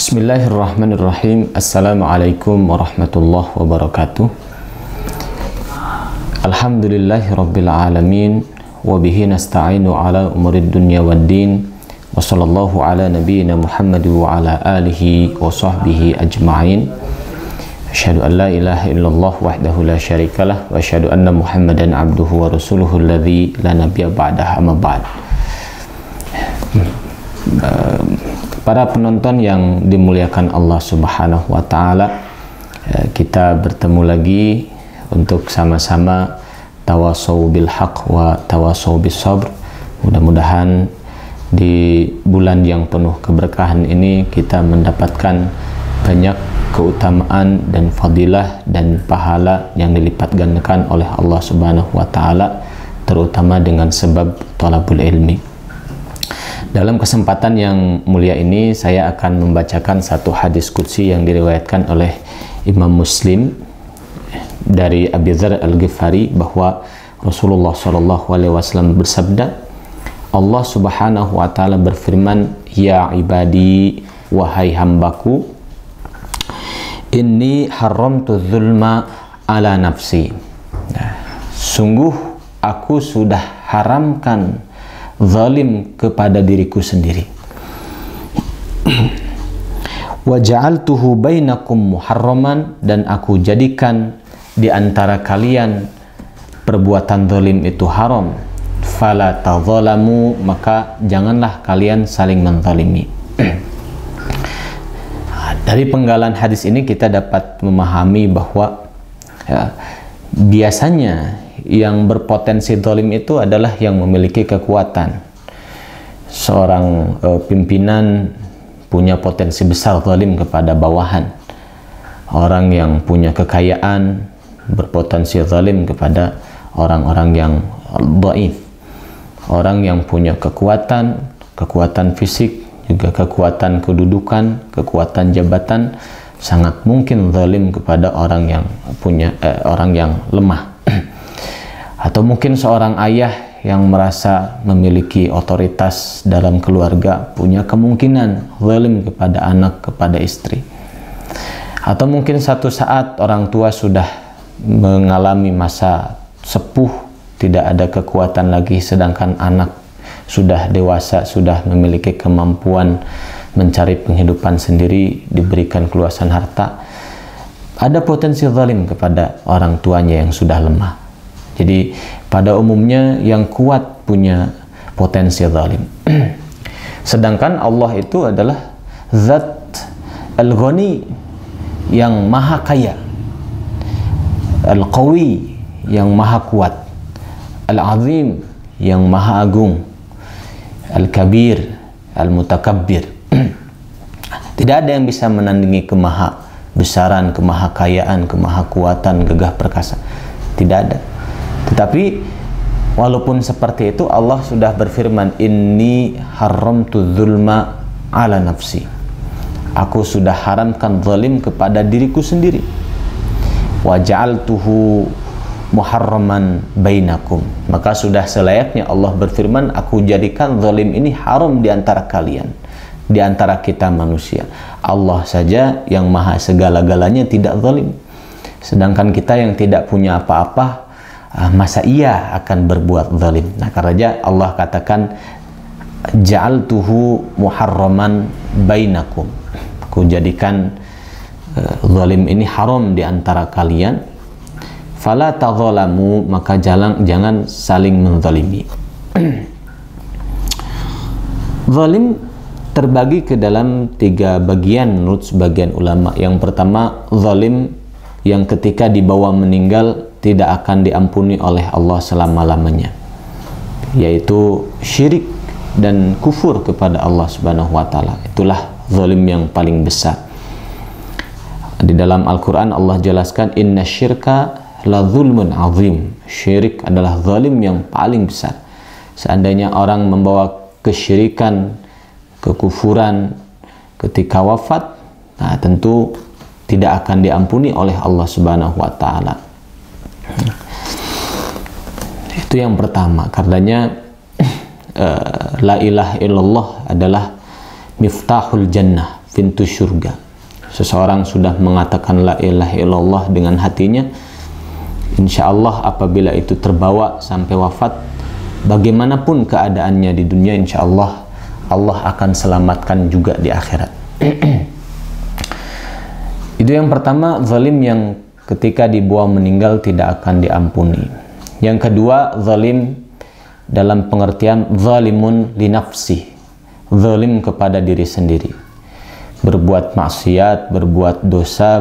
Bismillahirrahmanirrahim. Assalamualaikum warahmatullahi wabarakatuh. Alhamdulillahirabbil alamin wa bihi nasta'inu ala umurid dunya waddin. Wa sallallahu ala nabiyyina Muhammad wa ala alihi wa sahbihi ajma'in. Asyhadu an la ilaha illallah wahdahu la syarikalah wa asyhadu anna Muhammadan abduhu wa rasuluhu alladzi la nabiyya ba'dahu amma ba'd. Para penonton yang dimuliakan Allah Subhanahu wa taala, kita bertemu lagi untuk sama-sama tawasau bil haq wa tawasau bis sabr. Mudah-mudahan di bulan yang penuh keberkahan ini kita mendapatkan banyak keutamaan dan fadilah dan pahala yang dilipat gandakan oleh Allah Subhanahu wa taala, terutama dengan sebab thalabul ilmi. Dalam kesempatan yang mulia ini saya akan membacakan satu hadis qudsi yang diriwayatkan oleh Imam Muslim dari Abi Dzar Al-Ghifari bahwa Rasulullah SAW bersabda, Allah Subhanahu wa taala berfirman, "Ya ibadi, wahai hambaku, inni haramtu dzulma ala nafsi." Sungguh aku sudah haramkan zalim kepada diriku sendiri. Wa ja'altuhu bainakum muharraman, dan aku jadikan di antara kalian perbuatan zalim itu haram. Fala tadzalamu, maka janganlah kalian saling menzalimi. Dari penggalan hadis ini kita dapat memahami bahwa biasanya yang berpotensi zalim itu adalah yang memiliki kekuatan. Seorang pimpinan punya potensi besar zalim kepada bawahan. Orang yang punya kekayaan berpotensi zalim kepada orang-orang yang dhaif. Orang yang punya kekuatan fisik, juga kekuatan kedudukan, kekuatan jabatan, sangat mungkin zalim kepada orang yang punya orang yang lemah. Atau mungkin seorang ayah yang merasa memiliki otoritas dalam keluarga punya kemungkinan zalim kepada anak, kepada istri. Atau mungkin satu saat orang tua sudah mengalami masa sepuh, tidak ada kekuatan lagi, sedangkan anak sudah dewasa, sudah memiliki kemampuan mencari penghidupan sendiri, diberikan keluasan harta. Ada potensi zalim kepada orang tuanya yang sudah lemah. Jadi pada umumnya yang kuat punya potensi zalim. Sedangkan Allah itu adalah Zat Al-Ghani yang maha kaya, Al-Qawi yang maha kuat, Al-Azim yang maha agung, Al-Kabir, Al-Mutakabbir. Tidak ada yang bisa menandingi kemaha besaran, kemaha kayaan, kemaha kuatan, gegah perkasa. Tidak ada. Tetapi walaupun seperti itu, Allah sudah berfirman, inni haramtu dzulma ala nafsi. Aku sudah haramkan zalim kepada diriku sendiri. Wa ja'altuhu muharraman bainakum. Maka sudah selayaknya Allah berfirman, aku jadikan zalim ini haram di antara kalian, di antara kita manusia. Allah saja yang maha segala-galanya tidak zalim. Sedangkan kita yang tidak punya apa-apa, masa ia akan berbuat zalim. Nah, karena Allah katakan ja'altuhu muharraman bainakum. Aku jadikan zalim ini haram di antara kalian. Fala tadzalamu, maka jangan saling menzalimi. Zalim terbagi ke dalam 3 bagian menurut sebagian ulama. Yang pertama, zalim yang ketika dibawa meninggal tidak akan diampuni oleh Allah selama-lamanya, yaitu syirik dan kufur kepada Allah Subhanahu wa taala. Itulah zalim yang paling besar. Di dalam Al-Quran Allah jelaskan, inna syirka la zulmun azim. Syirik adalah zalim yang paling besar. Seandainya orang membawa kesyirikan, kekufuran ketika wafat, nah tentu tidak akan diampuni oleh Allah Subhanahu wa taala. Itu yang pertama. Karenanya la ilaha illallah adalah miftahul jannah, pintu surga. Seseorang sudah mengatakan la ilaha illallah dengan hatinya, insya Allah apabila itu terbawa sampai wafat, bagaimanapun keadaannya di dunia, insya Allah Allah akan selamatkan juga di akhirat. Itu yang pertama, zalim yang ketika dibuang meninggal tidak akan diampuni. Yang kedua, zalim dalam pengertian zalimun li nafsih, zalim kepada diri sendiri, berbuat maksiat, berbuat dosa,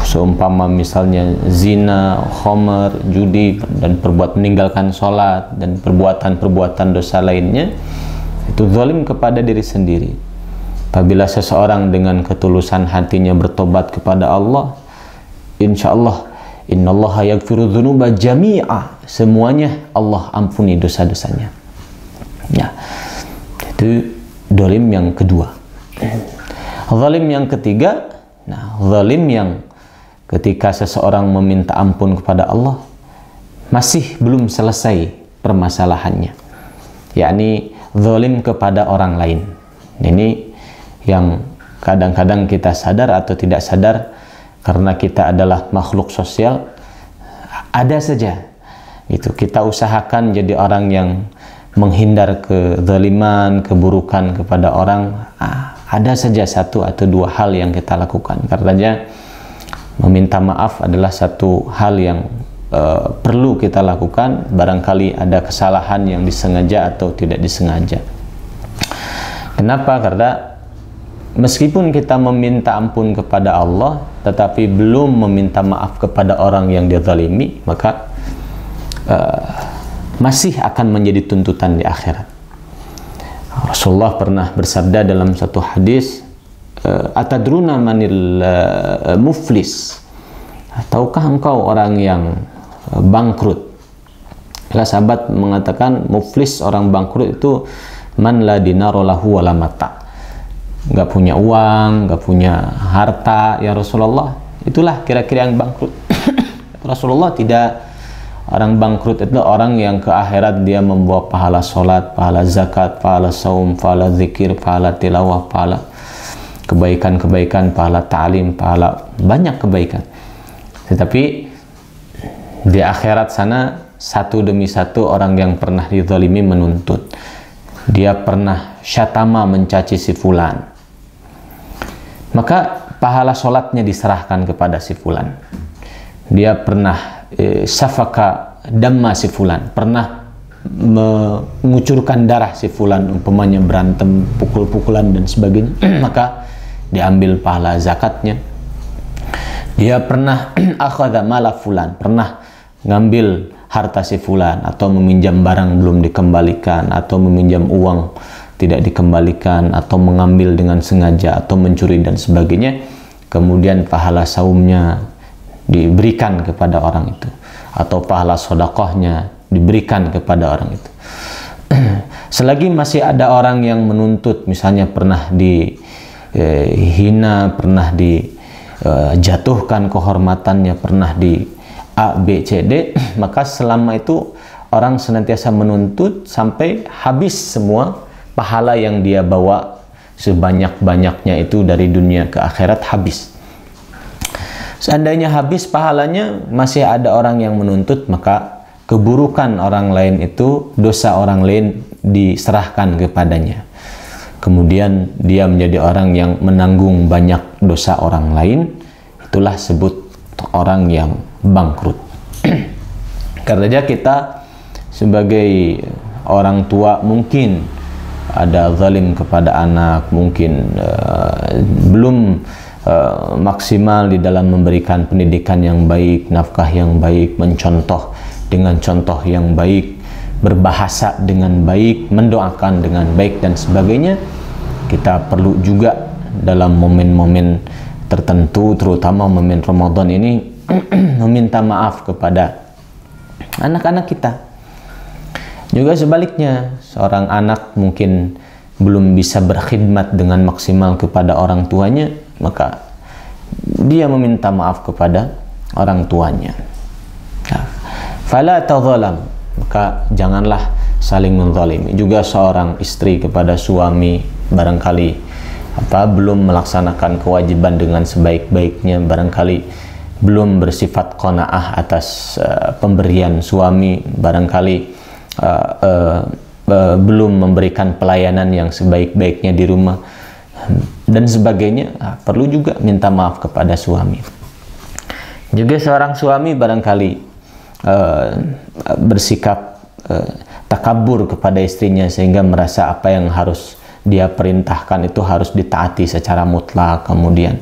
seumpama misalnya zina, khamar, judi, dan meninggalkan sholat dan perbuatan-perbuatan dosa lainnya, itu zalim kepada diri sendiri. Apabila seseorang dengan ketulusan hatinya bertobat kepada Allah, insya Allah, innallaha yaghfiru dzunuba jami'a, semuanya Allah ampuni dosa-dosanya. Ya, itu zalim yang kedua. Zalim yang ketiga, zalim yang ketika seseorang meminta ampun kepada Allah masih belum selesai permasalahannya, yakni zalim kepada orang lain. Ini yang kadang-kadang kita sadar atau tidak sadar, karena kita adalah makhluk sosial, ada saja itu kita usahakan jadi orang yang menghindar kezaliman, keburukan kepada orang. Ada saja satu atau dua hal yang kita lakukan. Karenanya meminta maaf adalah satu hal yang perlu kita lakukan, barangkali ada kesalahan yang disengaja atau tidak disengaja. Kenapa? Karena meskipun kita meminta ampun kepada Allah, tetapi belum meminta maaf kepada orang yang dia zalimi, maka masih akan menjadi tuntutan di akhirat. Rasulullah pernah bersabda dalam satu hadis, atadruna manil muflis, tahukah engkau orang yang bangkrut? Kalau sahabat mengatakan muflis, orang bangkrut itu man la dinara lahu wala mata, nggak punya uang, nggak punya harta ya Rasulullah. Itulah kira-kira yang bangkrut. Rasulullah tidak. Orang bangkrut itu orang yang ke akhirat dia membawa pahala sholat, pahala zakat, pahala saum, pahala zikir, pahala tilawah, pahala kebaikan-kebaikan, pahala ta'lim, pahala banyak kebaikan. Tetapi di akhirat sana, satu demi satu orang yang pernah dizalimi menuntut. Dia pernah syatama, mencaci si fulan, maka pahala sholatnya diserahkan kepada si fulan. Dia pernah safaka damma si fulan, pernah mengucurkan darah si fulan, umpamanya berantem, pukul-pukulan dan sebagainya, maka diambil pahala zakatnya. Dia pernah akhadha mala fulan, pernah ngambil harta si fulan, atau meminjam barang belum dikembalikan, atau meminjam uang tidak dikembalikan, atau mengambil dengan sengaja, atau mencuri dan sebagainya, kemudian pahala saumnya diberikan kepada orang itu, atau pahala sodakohnya diberikan kepada orang itu. Selagi masih ada orang yang menuntut, misalnya pernah dihina, pernah dijatuhkan kehormatannya, pernah di A, B, C, D, maka selama itu orang senantiasa menuntut sampai habis semua pahala yang dia bawa, sebanyak-banyaknya itu dari dunia ke akhirat habis. Seandainya habis pahalanya, masih ada orang yang menuntut, maka keburukan orang lain itu, dosa orang lain diserahkan kepadanya. Kemudian dia menjadi orang yang menanggung banyak dosa orang lain. Itulah sebut orang yang bangkrut. Karena kita sebagai orang tua mungkin ada zalim kepada anak, mungkin belum maksimal di dalam memberikan pendidikan yang baik, nafkah yang baik, mencontoh dengan contoh yang baik, berbahasa dengan baik, mendoakan dengan baik dan sebagainya. Kita perlu juga dalam momen-momen tertentu, terutama momen Ramadan ini, meminta maaf kepada anak-anak kita. Juga sebaliknya, seorang anak mungkin belum bisa berkhidmat dengan maksimal kepada orang tuanya, maka dia meminta maaf kepada orang tuanya. Fala tadzalam, maka janganlah saling menzalimi. Juga seorang istri kepada suami barangkali belum melaksanakan kewajiban dengan sebaik-baiknya, barangkali belum bersifat qanaah atas pemberian suami, barangkali belum memberikan pelayanan yang sebaik-baiknya di rumah dan sebagainya. Perlu juga minta maaf kepada suami. Juga seorang suami barangkali bersikap takabur kepada istrinya sehingga merasa apa yang harus dia perintahkan itu harus ditaati secara mutlak, kemudian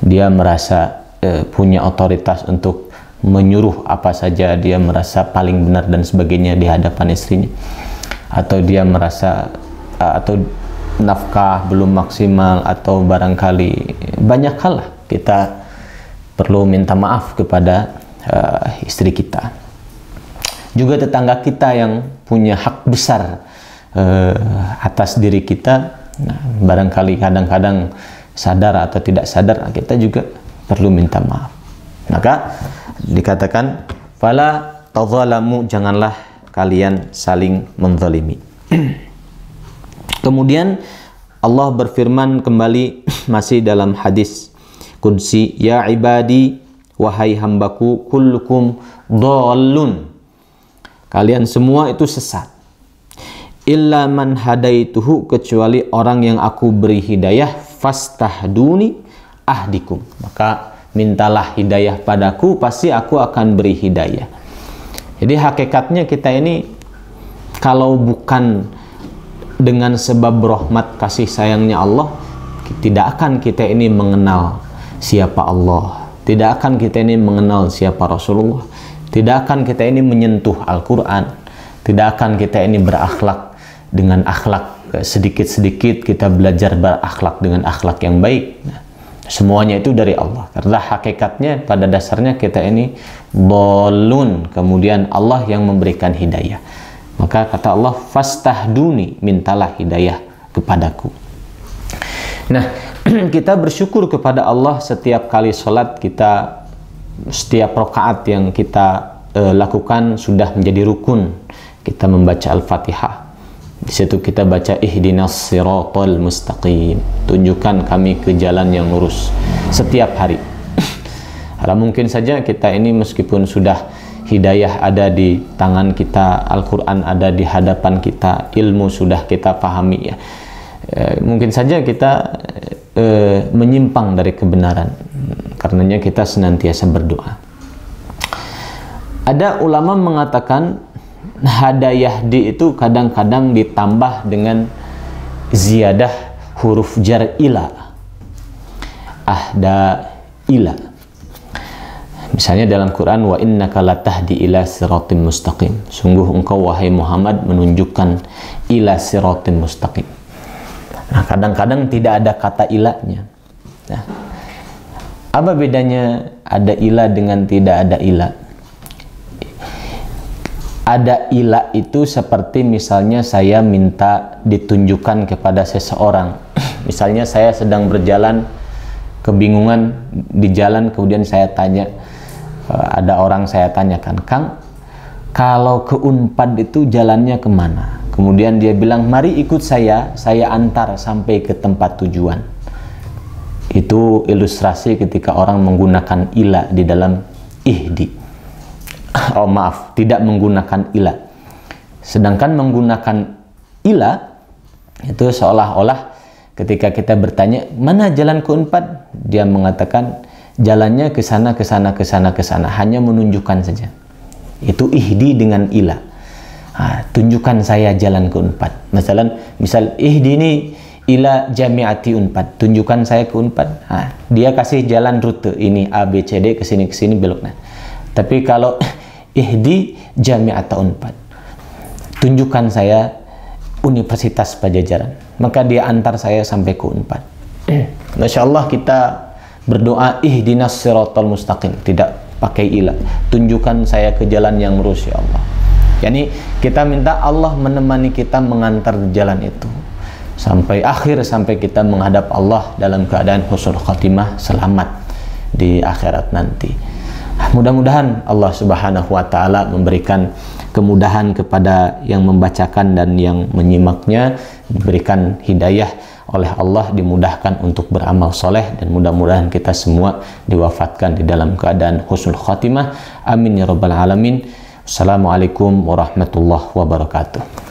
dia merasa punya otoritas untuk menyuruh apa saja, dia merasa paling benar dan sebagainya di hadapan istrinya, atau dia merasa atau nafkah belum maksimal, atau barangkali banyak hal lah kita perlu minta maaf kepada istri kita. Juga tetangga kita yang punya hak besar atas diri kita, barangkali kadang-kadang sadar atau tidak sadar, kita juga perlu minta maaf. Maka dikatakan fala tadzalamu, janganlah kalian saling menzalimi. Kemudian Allah berfirman kembali masih dalam hadis qudsi, ya ibadi, wahai hambaku, kullukum dhallun, kalian semua itu sesat, illa man hadaituhu, kecuali orang yang aku beri hidayah, fastahduni ahdikum, maka mintalah hidayah padaku, pasti aku akan beri hidayah. Jadi hakikatnya kita ini kalau bukan dengan sebab rahmat kasih sayangnya Allah, tidak akan kita ini mengenal siapa Allah, tidak akan kita ini mengenal siapa Rasulullah, tidak akan kita ini menyentuh Al-Quran, tidak akan kita ini berakhlak dengan akhlak sedikit-sedikit, kita belajar berakhlak dengan akhlak yang baik. Semuanya itu dari Allah, karena hakikatnya pada dasarnya kita ini dhalun, kemudian Allah yang memberikan hidayah. Maka kata Allah, fastahduni, mintalah hidayah kepadaku. Nah, kita bersyukur kepada Allah setiap kali sholat kita, setiap rakaat yang kita lakukan sudah menjadi rukun. Kita membaca Al-Fatihah. Di situ kita baca ihdinas siratal mustaqim, tunjukkan kami ke jalan yang lurus setiap hari. Karena mungkin saja kita ini meskipun sudah hidayah ada di tangan kita, Al-Quran ada di hadapan kita, ilmu sudah kita pahami ya, mungkin saja kita menyimpang dari kebenaran. Karenanya kita senantiasa berdoa. Ada ulama mengatakan hadayah di itu kadang-kadang ditambah dengan ziyadah huruf jar ila, ahda ila. Misalnya dalam Quran, wa innaka latahdi ila siratim mustaqim, sungguh engkau wahai Muhammad menunjukkan ila siratim mustaqim. Nah, kadang-kadang tidak ada kata ilahnya. Nah, apa bedanya ada ilah dengan tidak ada ilah? Ada ilah itu seperti misalnya saya minta ditunjukkan kepada seseorang. Misalnya saya sedang berjalan, kebingungan di jalan, kemudian saya tanya, ada orang saya tanyakan, Kang, kalau ke Unpad itu jalannya kemana? Kemudian dia bilang, mari ikut saya antar sampai ke tempat tujuan. Itu ilustrasi ketika orang menggunakan ilah di dalam ihdi. Oh maaf, tidak menggunakan ilah. Sedangkan menggunakan ilah itu seolah-olah ketika kita bertanya, mana jalan ke Unpad? Dia mengatakan, jalannya ke sana, ke sana, ke sana, ke sana. Hanya menunjukkan saja. Itu ihdi dengan ilah. Tunjukkan saya jalan ke Unpad. Misal ihdi ini ila jamiati Unpad. Tunjukkan saya ke Unpad. Dia kasih jalan rute ini A, B, C, D, ke sini belok. Tapi kalau ihdi jami'ata Unpad, tunjukkan saya Universitas Pajajaran, maka dia antar saya sampai ke Unpad. Masya Allah, kita berdoa ihdinas siratal mustaqim, tidak pakai ilah, tunjukkan saya ke jalan yang lurus ya Allah. Yani kita minta Allah menemani kita mengantar jalan itu sampai akhir, sampai kita menghadap Allah dalam keadaan husnul khatimah, selamat di akhirat nanti. Mudah-mudahan Allah Subhanahu wa Ta'ala memberikan kemudahan kepada yang membacakan dan yang menyimaknya, diberikan hidayah oleh Allah, dimudahkan untuk beramal soleh, dan mudah-mudahan kita semua diwafatkan di dalam keadaan husnul khatimah. Amin ya rabbal alamin. Assalamualaikum warahmatullahi wabarakatuh.